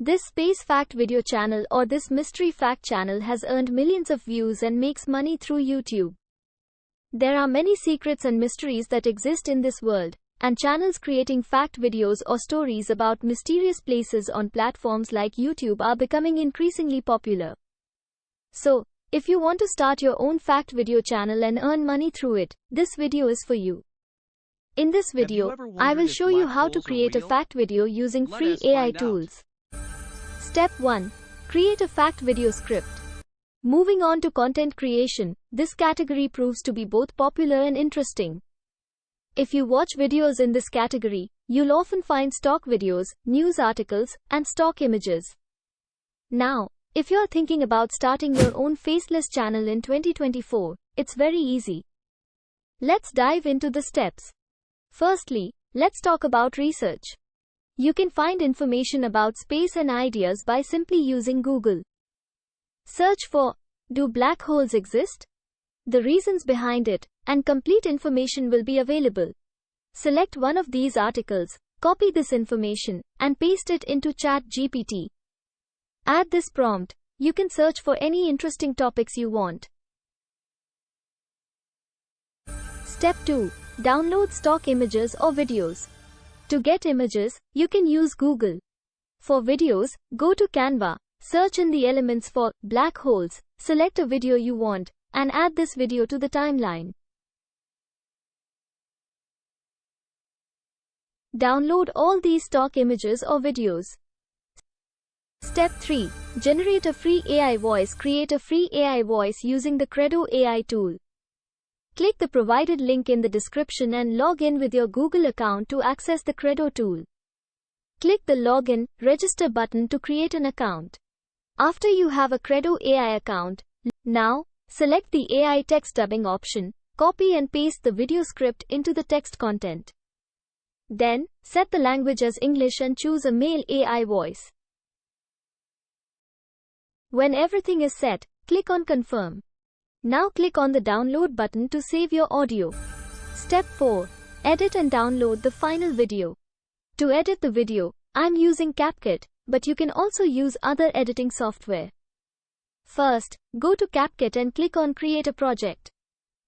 This space fact video channel or this mystery fact channel has earned millions of views and makes money through YouTube. There are many secrets and mysteries that exist in this world, and channels creating fact videos or stories about mysterious places on platforms like YouTube are becoming increasingly popular. So, if you want to start your own fact video channel and earn money through it, this video is for you. In this video, I will show you how to create a fact video using free AI tools. Step 1. Create a fact video script. Moving on to content creation, this category proves to be both popular and interesting. If you watch videos in this category, you'll often find stock videos, news articles, and stock images. Now, if you're thinking about starting your own faceless channel in 2024, it's very easy. Let's dive into the steps. Firstly, let's talk about research. You can find information about space and ideas by simply using Google. Search for, do black holes exist? The reasons behind it, and complete information will be available. Select one of these articles, copy this information, and paste it into ChatGPT. Add this prompt. You can search for any interesting topics you want. Step 2. Download stock images or videos. To get images, you can use Google. For videos, go to Canva, search in the elements for black holes, select a video you want, and add this video to the timeline. Download all these stock images or videos. Step 3. Generate a free AI voice. Create a free AI voice using the Kreado AI tool. Click the provided link in the description and log in with your Google account to access the Kreado tool. Click the Login, Register button to create an account. After you have a Kreado AI account, now, select the AI text dubbing option, copy and paste the video script into the text content. Then, set the language as English and choose a male AI voice. When everything is set, click on Confirm. Now click on the download button to save your audio. Step 4. Edit and download the final video. To edit the video, I'm using CapCut, but you can also use other editing software. First, go to CapCut and click on Create a project.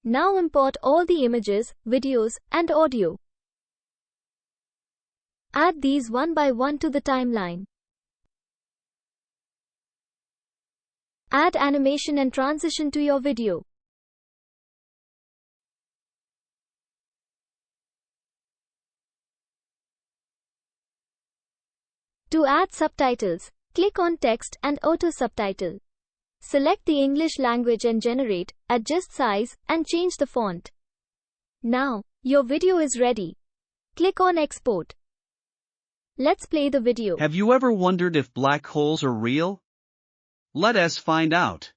Now import all the images, videos, and audio. Add these one by one to the timeline. Add animation and transition to your video. To add subtitles, click on Text and Auto Subtitle. Select the English language and generate, adjust size, and change the font. Now, your video is ready. Click on Export. Let's play the video. Have you ever wondered if black holes are real? Let us find out.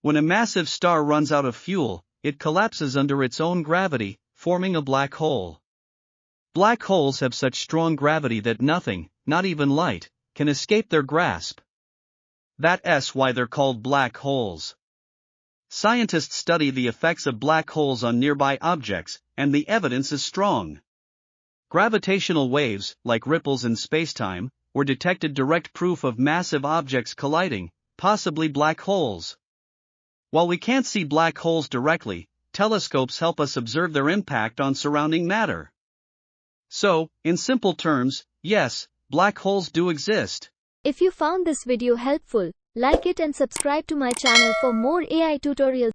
When a massive star runs out of fuel, it collapses under its own gravity, forming a black hole. Black holes have such strong gravity that nothing, not even light, can escape their grasp. That's why they're called black holes. Scientists study the effects of black holes on nearby objects, and the evidence is strong. Gravitational waves, like ripples in spacetime, were detected, direct proof of massive objects colliding, possibly black holes. While we can't see black holes directly, telescopes help us observe their impact on surrounding matter. So, in simple terms, yes, black holes do exist. If you found this video helpful, like it and subscribe to my channel for more AI tutorials.